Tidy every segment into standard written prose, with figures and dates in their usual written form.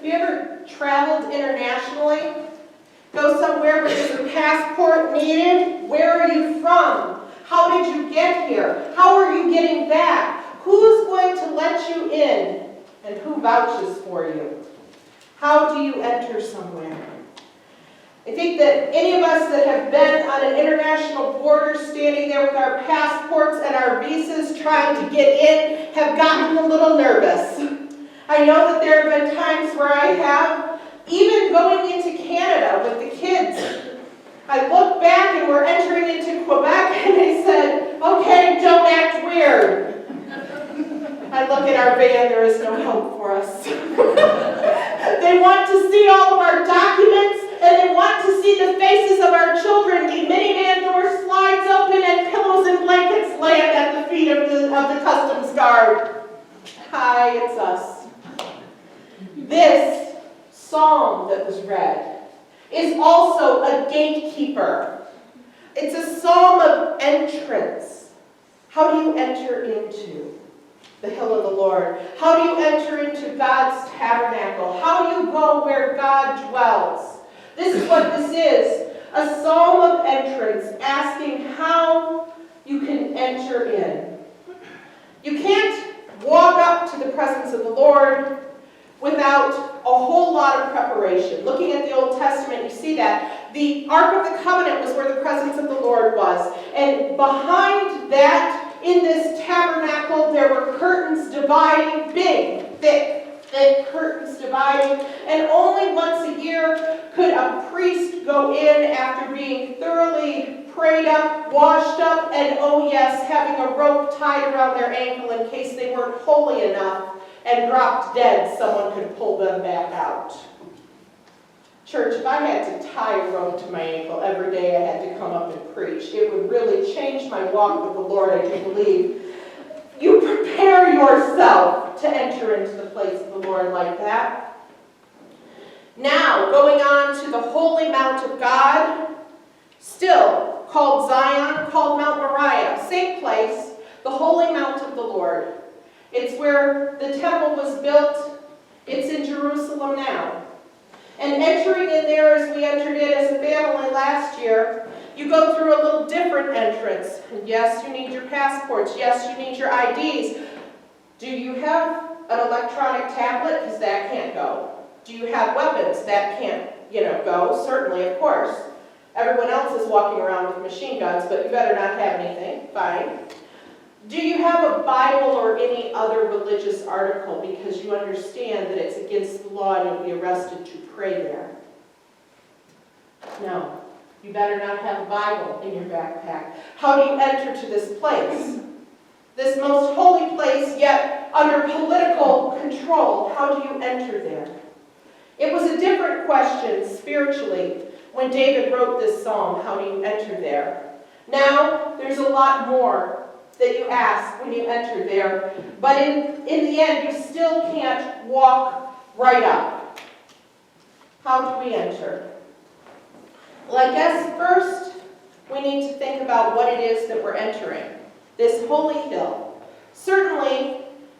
Have you ever traveled internationally? Go somewhere where there's a passport needed? Where are you from? How did you get here? How are you getting back? Who's going to let you in? And who vouches for you? How do you enter somewhere? I think that any of us that have been on an international border, standing there with our passports and our visas trying to get in, have gotten a little nervous. I know that there have been times where I have, even going into Canada with the kids. I look back and we're entering into Quebec and they said, okay, don't act weird. I look at our van, there is no help for us. They want to see all of our documents and they want to see the faces of our children. The minivan door slides open and pillows and blankets land at the feet of the customs guard. Hi, it's us. This psalm that was read is also a gatekeeper. It's a psalm of entrance. How do you enter into the hill of the Lord? How do you enter into God's tabernacle? How do you go where God dwells? This is what this is, a psalm of entrance, asking how you can enter in. You can't walk up to the presence of the Lord without a whole lot of preparation. Looking at the Old Testament, you see that. The Ark of the Covenant was where the presence of the Lord was. And behind that, in this tabernacle, there were curtains dividing, big, thick curtains dividing. And only once a year could a priest go in after being thoroughly prayed up, washed up, and oh yes, having a rope tied around their ankle in case they weren't holy enough and dropped dead, someone could pull them back out. Church, if I had to tie a rope to my ankle every day I had to come up and preach, it would really change my walk with the Lord, I do believe. You prepare yourself to enter into the place of the Lord like that. Now, going on to the holy mount of God, still called Zion, called Mount Moriah, same place, the holy mount of the Lord. It's where the temple was built. It's in Jerusalem now. And entering in there as we entered in as a family last year, you go through a little different entrance. And yes, you need your passports. Yes, you need your IDs. Do you have an electronic tablet? Because that can't go. Do you have weapons? That can't, go. Certainly, of course. Everyone else is walking around with machine guns, but you better not have anything. Fine. Do you have a Bible or any other religious article because you understand that it's against the law and you'll be arrested to pray there? No. You better not have a Bible in your backpack. How do you enter to this place? This most holy place, yet under political control. How do you enter there? It was a different question spiritually when David wrote this psalm. How do you enter there? Now, there's a lot more that you ask when you enter there. But in the end, you still can't walk right up. How do we enter? Well, I guess first we need to think about what it is that we're entering. This holy hill. Certainly,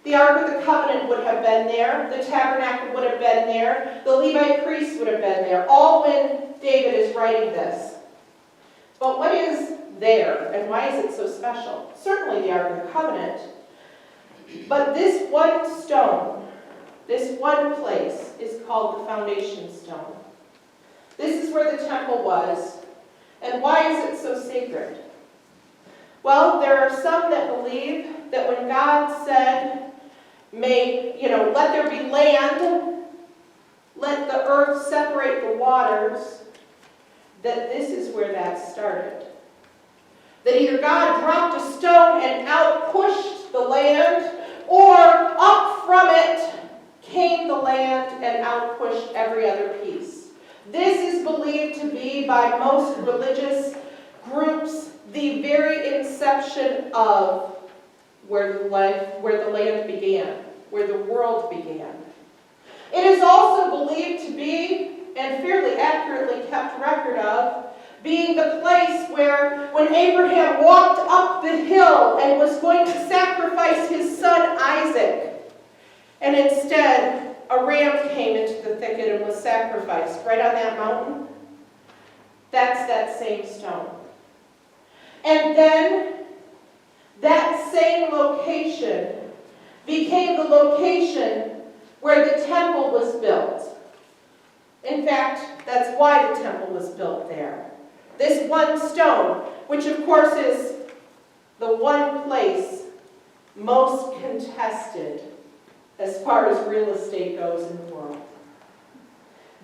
the Ark of the Covenant would have been there. The tabernacle would have been there. The Levite priests would have been there. All when David is writing this. But what is there, and why is it so special? Certainly the Ark of the Covenant, but this one stone, this one place is called the foundation stone. This is where the temple was, and why is it so sacred? Well, there are some that believe that when God said, let there be land, let the earth separate the waters, that this is where that started. That either God dropped a stone and out pushed the land, or up from it came the land and out pushed every other piece. This is believed to be by most religious groups the very inception of where the land began, where the world began. It is also believed to be, and fairly accurately kept record of, being the place where when Abraham walked up the hill and was going to sacrifice his son Isaac, and instead a ram came into the thicket and was sacrificed right on that mountain, that's that same stone. And then that same location became the location where the temple was built. In fact, that's why the temple was built there. This one stone, which of course is the one place most contested as far as real estate goes in the world.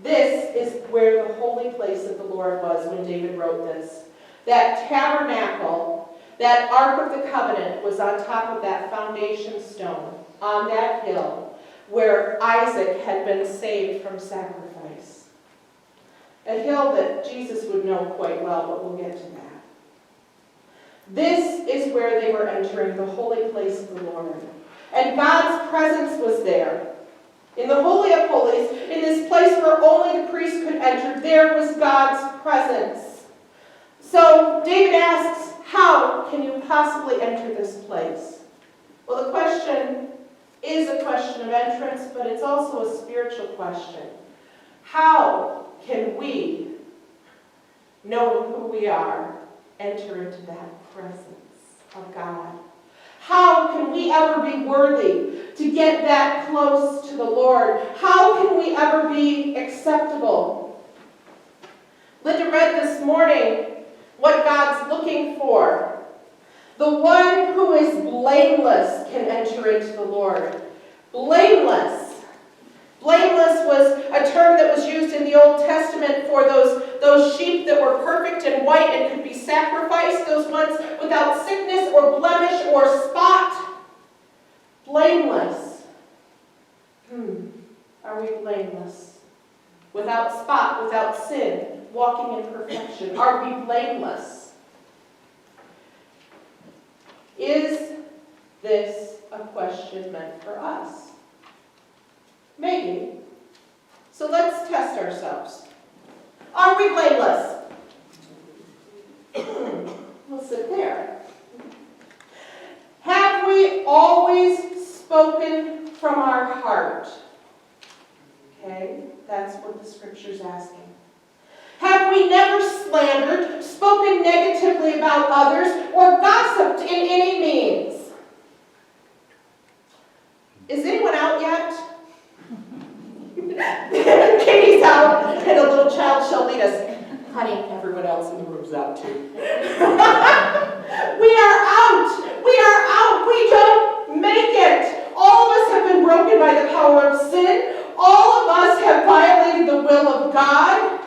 This is where the holy place of the Lord was when David wrote this. That tabernacle, that Ark of the Covenant, was on top of that foundation stone on that hill where Isaac had been saved from sacrifice. A hill that Jesus would know quite well, but we'll get to that. This is where they were entering the holy place of the Lord. And God's presence was there. In the Holy of Holies, in this place where only the priest could enter, there was God's presence. So David asks, how can you possibly enter this place? Well, the question is a question of entrance, but it's also a spiritual question. How can we, knowing who we are, enter into that presence of God? How can we ever be worthy to get that close to the Lord? How can we ever be acceptable? Linda read this morning what God's looking for. The one who is blameless can enter into the Lord. Blameless. Blameless was a term that was used in the Old Testament for those sheep that were perfect and white and could be sacrificed, those ones without sickness or blemish or spot. Blameless. Are we blameless? Without spot, without sin, walking in perfection. Are we blameless? Is this a question meant for us? Maybe. So let's test ourselves. Are we blameless? We'll sit there. Have we always spoken from our heart? Okay, that's what the scripture's asking. Have we never slandered, spoken negatively about others, or gossiped in any means? Is anyone out yet? Katie's out, and a little child shall lead us. Honey, everyone else in the room's out too. We are out. We are out. We don't make it. All of us have been broken by the power of sin. All of us have violated the will of God.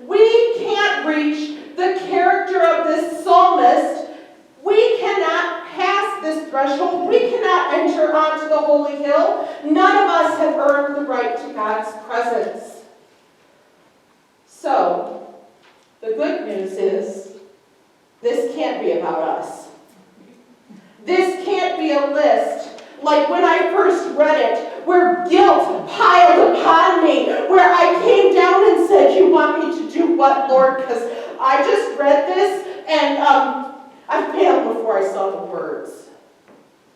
We can't reach the character of this psalmist. We cannot pass this threshold. We cannot enter onto the holy hill. None of us have earned the right to God's presence. So, the good news is, this can't be about us. This can't be a list like when I first read it, where guilt piled upon me, where I came down and said, you want me to do what, Lord? Because I just read this, and I failed before I saw the words.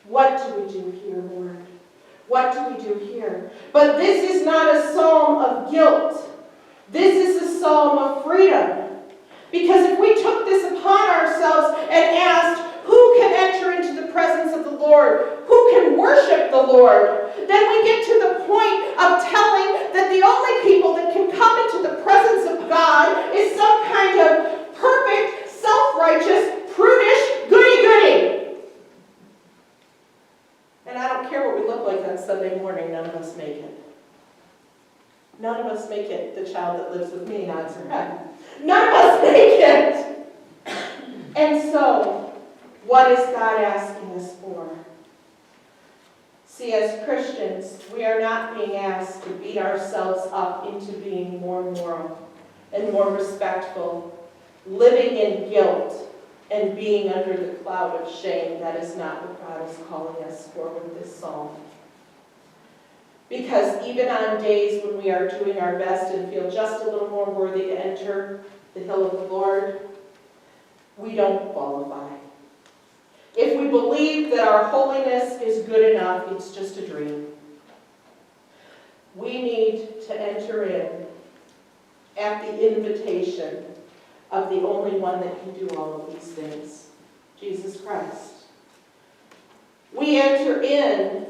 What do we do here, Lord? What do we do here? But this is not a psalm of guilt. This is a psalm of freedom. Because if we took this upon ourselves and asked, who can enter into the presence of the Lord? Who can worship the Lord? Then we get to the point of telling that the only people that can come into the presence of God is some kind of perfect, self-righteous, prudish goody-goody. And I don't care what we look like on Sunday morning, none of us make it. None of us make it. The child that lives with me nods her head. None of us make it. And so, what is God asking us for? See, as Christians, we are not being asked to beat ourselves up into being more moral and more respectful, living in guilt and being under the cloud of shame. That is not what God is calling us for with this psalm. Because even on days when we are doing our best and feel just a little more worthy to enter the hill of the Lord, we don't qualify. If we believe that our holiness is good enough, it's just a dream. We need to enter in at the invitation of the only one that can do all of these things, Jesus Christ. We enter in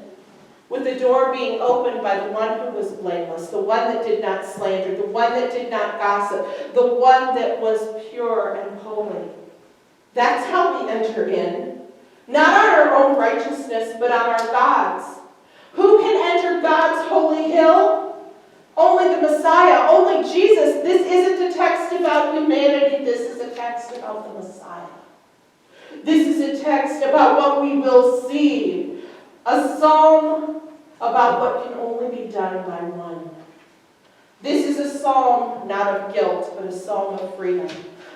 with the door being opened by the one who was blameless, the one that did not slander, the one that did not gossip, the one that was pure and holy. That's how we enter in. Not on our own righteousness, but on our God's. Who can enter God's holy hill? Only the Messiah, only Jesus. This isn't a text about humanity. This is a text about the Messiah. This is a text about what we will see. A psalm about what can only be done by one. This is a psalm not of guilt, but a psalm of freedom.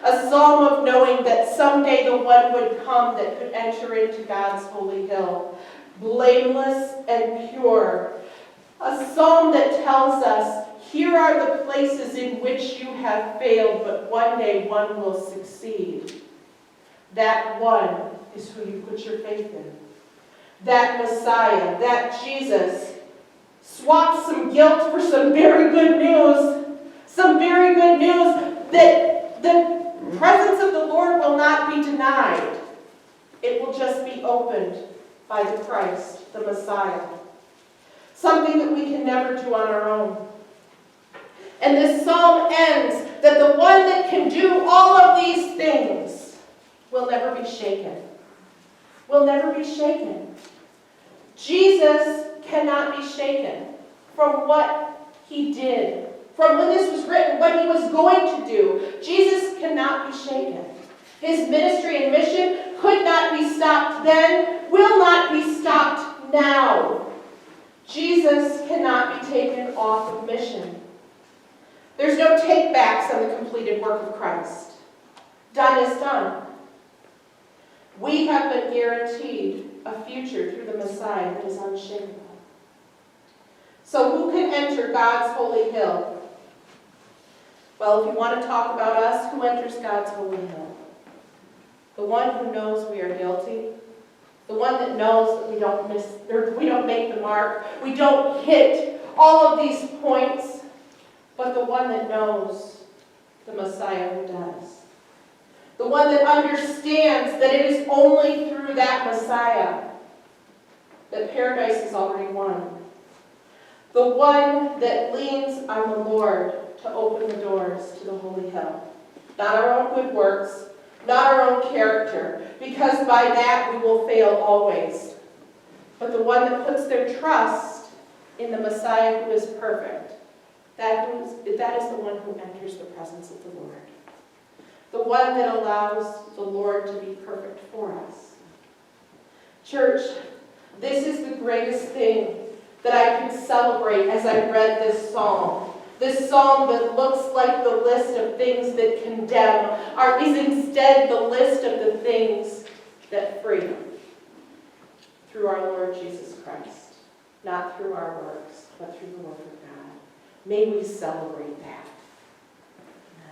A psalm of knowing that someday the one would come that could enter into God's holy hill, blameless and pure. A psalm that tells us, here are the places in which you have failed, but one day one will succeed. That one is who you put your faith in. That Messiah, that Jesus, swapped some guilt for some very good news. Some very good news that the presence of the Lord will not be denied. It will just be opened by the Christ, the Messiah. Something that we can never do on our own. And this psalm ends that the one that can do all of these things will never be shaken. Will never be shaken. Jesus cannot be shaken from what he did. From when this was written, what he was going to do. Jesus cannot be shaken. His ministry and mission could not be stopped then, will not be stopped now. Jesus cannot be taken off of mission. There's no take-backs on the completed work of Christ. Done is done. We have been guaranteed a future through the Messiah that is unshakable. So who can enter God's holy hill? Well, if you want to talk about us, who enters God's holy hill? The one who knows we are guilty. The one that knows that we don't make the mark. We don't hit all of these points. But the one that knows the Messiah who does. The one that understands that it is only through that Messiah that paradise is already won. The one that leans on the Lord to open the doors to the holy hill. Not our own good works, not our own character, because by that we will fail always. But the one that puts their trust in the Messiah who is perfect. That is the one who enters the presence of the Lord. The one that allows the Lord to be perfect for us. Church, this is the greatest thing that I can celebrate as I read this psalm. This psalm that looks like the list of things that condemn is instead the list of the things that free. Through our Lord Jesus Christ. Not through our works, but through the Word of God. May we celebrate that.